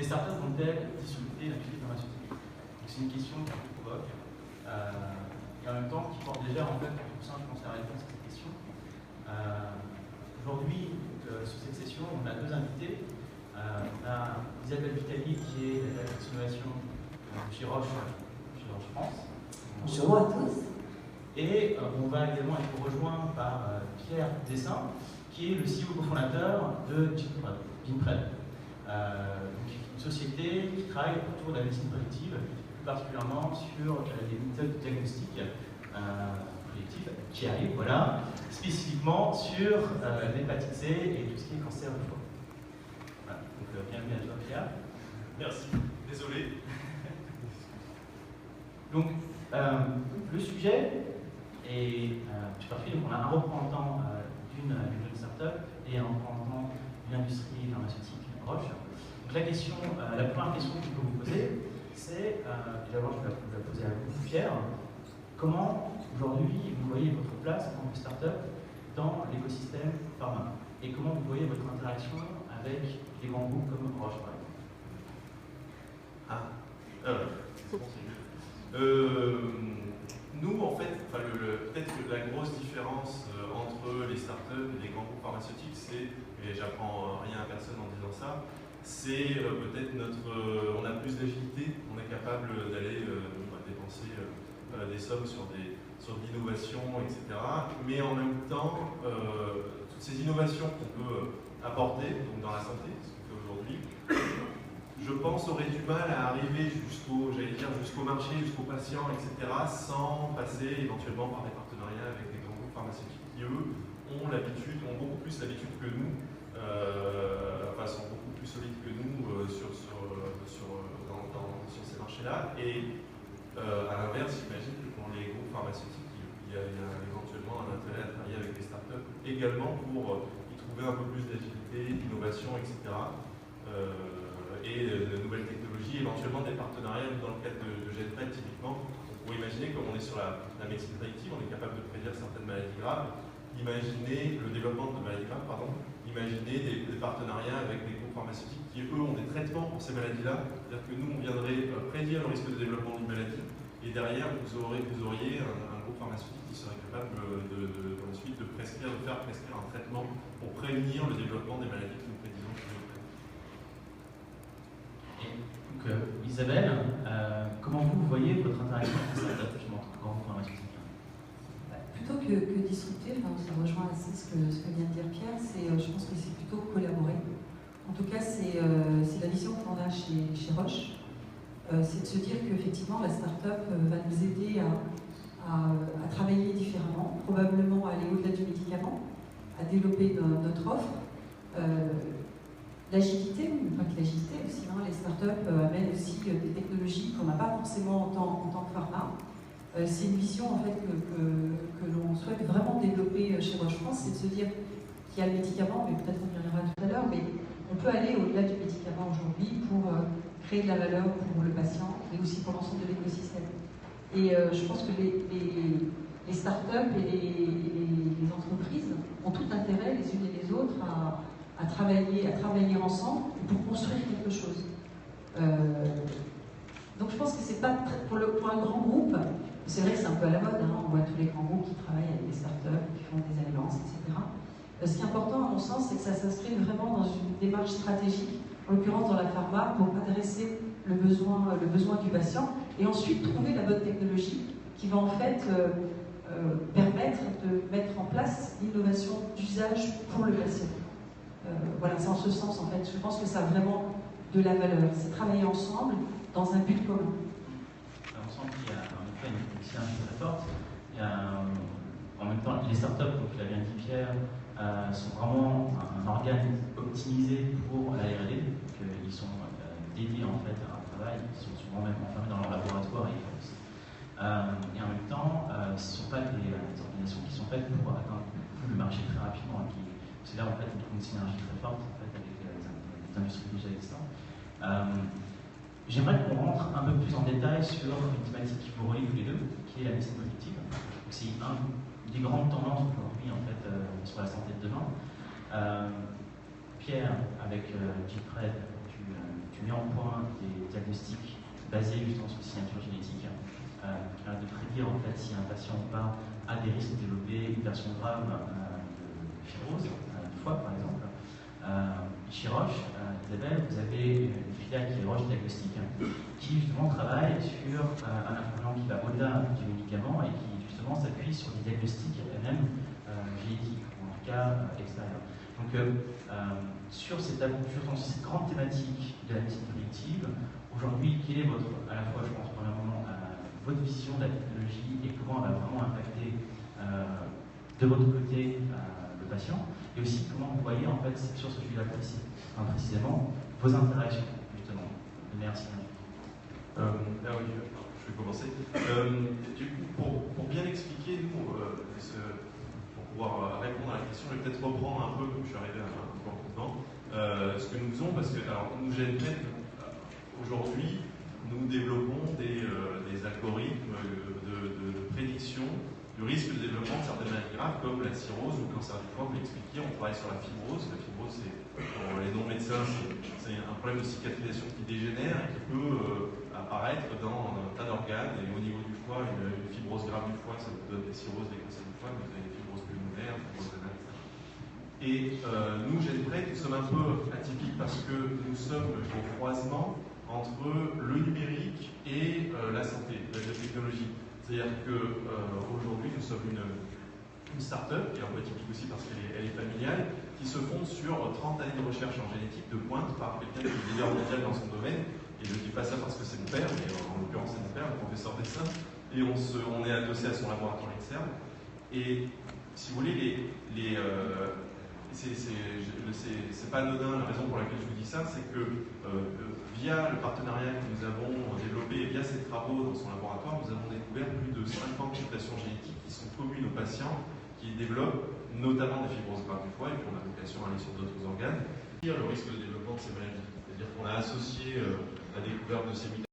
les startups vont-elles disrupter l'industrie pharmaceutique? C'est une question qui me provoque, et en même temps qui porte déjà en fait tout ça, je pense, la réponse à cette question. Aujourd'hui, sur cette session, on a deux invités. On a Isabelle Vitali, qui est la directrice d'innovation chez Roche France. Bonjour à tous. Et on va également être rejoint par Pierre Dessin, qui est le CEO cofondateur de Ginpred, une société qui travaille autour de la médecine prédictive, plus particulièrement sur les méthodes de diagnostic prédictives qui arrivent, voilà, spécifiquement sur l'hépatite C et tout ce qui est cancer du foie. Voilà. Donc bienvenue à toi, Pierre. Merci, désolé. Donc, le sujet est parfait. Donc, on a un représentant d'une start-up et un représentant d'une industrie pharmaceutique Roche. Donc, la première question que je peux vous poser, c'est, d'abord je vais la poser à vous, Pierre, comment aujourd'hui vous voyez votre place en tant que start-up dans l'écosystème pharma et comment vous voyez votre interaction avec les grands groupes comme Roche, par exemple? Nous, en fait, peut-être que la grosse différence entre les startups et les grands groupes pharmaceutiques, c'est, et j'apprends rien à personne en disant ça, c'est peut-être on a plus d'agilité, on est capable d'aller dépenser des sommes sur de l'innovation, etc. Mais en même temps, toutes ces innovations qu'on peut apporter donc dans la santé, ce qu'on fait aujourd'hui, je pense, aurait du mal à arriver jusqu'au marché, jusqu'aux patients, etc., sans passer éventuellement par des partenariats avec des grands groupes pharmaceutiques qui, eux, ont beaucoup plus l'habitude que nous, sont beaucoup plus solides que nous sur ces marchés-là. Et à l'inverse, j'imagine que pour les groupes pharmaceutiques, il y a éventuellement un intérêt à travailler avec des startups également pour y trouver un peu plus d'agilité, d'innovation, etc. Et de nouvelles technologies, éventuellement des partenariats. Dans le cadre de Ginpred, typiquement, on pourrait imaginer, comme on est sur la médecine prédictive, on est capable de prédire certaines maladies graves, imaginer le développement de maladies graves, imaginer des partenariats avec des groupes pharmaceutiques qui, eux, ont des traitements pour ces maladies-là. C'est-à-dire que nous, on viendrait prédire le risque de développement d'une maladie, et derrière, vous auriez un groupe pharmaceutique qui serait capable ensuite de faire prescrire un traitement pour prévenir le développement des maladies que nous prédisons. Donc, Isabelle, comment vous voyez votre interaction avec les startups justement en tant que pharmaceutique? Plutôt que discuter, ça rejoint assez ce que vient de dire Pierre, je pense que c'est plutôt collaborer. En tout cas, c'est la vision qu'on a chez Roche, c'est de se dire qu'effectivement la startup va nous aider à travailler différemment, probablement à aller au-delà du médicament, à développer notre offre. L'agilité, mais pas que l'agilité, sinon les startups amènent aussi des technologies qu'on n'a pas forcément en tant que pharma. C'est une vision en fait que l'on souhaite vraiment développer chez Roche France, c'est de se dire qu'il y a le médicament, mais peut-être on y reviendra tout à l'heure, mais on peut aller au-delà du médicament aujourd'hui pour créer de la valeur pour le patient, mais aussi pour l'ensemble de l'écosystème. Et je pense que les startups et les entreprises ont tout intérêt, les unes et les autres, à travailler ensemble pour construire quelque chose. Donc je pense que c'est pas pour un grand groupe, c'est vrai que c'est un peu à la mode, on voit tous les grands groupes qui travaillent avec des startups, qui font des alliances, etc. Ce qui est important à mon sens, c'est que ça s'inscrit vraiment dans une démarche stratégique, en l'occurrence dans la pharma, pour adresser le besoin du patient et ensuite trouver la bonne technologie qui va en fait permettre de mettre en place l'innovation d'usage pour le patient. Voilà, c'est en ce sens en fait. Je pense que ça a vraiment de la valeur. C'est travailler ensemble dans un but commun. On sent qu'il y a en effet une synergie très forte. En même temps, les startups, comme tu l'as bien dit Pierre, sont vraiment un organe optimisé pour la R&D. Ils sont dédiés en fait à un travail. Ils sont souvent même enfermés dans leur laboratoire et en même temps, ce ne sont pas des organisations qui sont faites pour atteindre le marché très rapidement. C'est là en fait on trouve une synergie très forte en fait, avec les industries déjà existantes. J'aimerais qu'on rentre un peu plus en détail sur une thématique qui vous relie tous les deux, qui est la médecine prédictive. C'est une des grandes tendances aujourd'hui en fait sur la santé de demain. Pierre, avec Gipred, tu mets en point des diagnostics basés justement sur les signatures génétiques, de prédire en fait si un patient ou pas a des risques de développer une version grave de fibrose du foie par exemple. Chez Roche, Isabelle, vous avez une filiale qui est Roche Diagnostic, qui justement travaille sur un instrument qui va au-delà du médicament et qui justement s'appuie sur des diagnostics même génétiques, ou en tout cas extérieurs. Donc sur cette aventure, sur cette grande thématique de la médecine prédictive, aujourd'hui, quelle est votre, à la fois je pense premièrement, votre vision de la technologie et comment elle va vraiment impacter de votre côté le patient, et aussi comment vous voyez en fait sur ce sujet-là précisément vos interactions justement. Merci. Ah oui, je vais commencer. Du coup, pour bien expliquer, nous, pour pouvoir répondre à la question, je vais peut-être reprendre un peu, comme je suis arrivé un peu en contenant, ce que nous faisons, parce que alors, nous GenPed, aujourd'hui, nous développons des algorithmes de prédiction du risque de développement de certaines maladies graves comme la cirrhose ou le cancer du foie. Vous l'expliquiez, on travaille sur la fibrose. La fibrose, pour les non-médecins, c'est un problème de cicatrisation qui dégénère et qui peut apparaître dans un tas d'organes. Et au niveau du foie, une fibrose grave du foie, ça vous donne des cirrhoses, des cancers du foie, mais vous avez des fibroses pulmonaires, des fibroses rénales, etc. Et nous, GenPred, nous sommes un peu atypiques parce que nous sommes au croisement entre le numérique et la santé, la technologie. C'est-à-dire qu'aujourd'hui, nous sommes une start-up, qui est un peu typique aussi parce qu'elle est familiale, qui se fonde sur 30 années de recherche en génétique de pointe par quelqu'un qui est leader mondial dans son domaine. Et je ne dis pas ça parce que c'est mon père, mais en l'occurrence c'est mon père, le professeur Dessin. Et on est adossé à son laboratoire externe. Et si vous voulez, c'est pas anodin. La raison pour laquelle je vous dis ça, c'est que via le partenariat que nous avons développé et via ces travaux dans son laboratoire, nous avons découvert plus de 50 mutations génétiques qui sont communes aux patients qui développent notamment des fibroses graves du foie, et puis on a vocation à aller sur d'autres organes, le risque de développement de ces maladies. C'est-à-dire qu'on a associé la découverte de ces mutations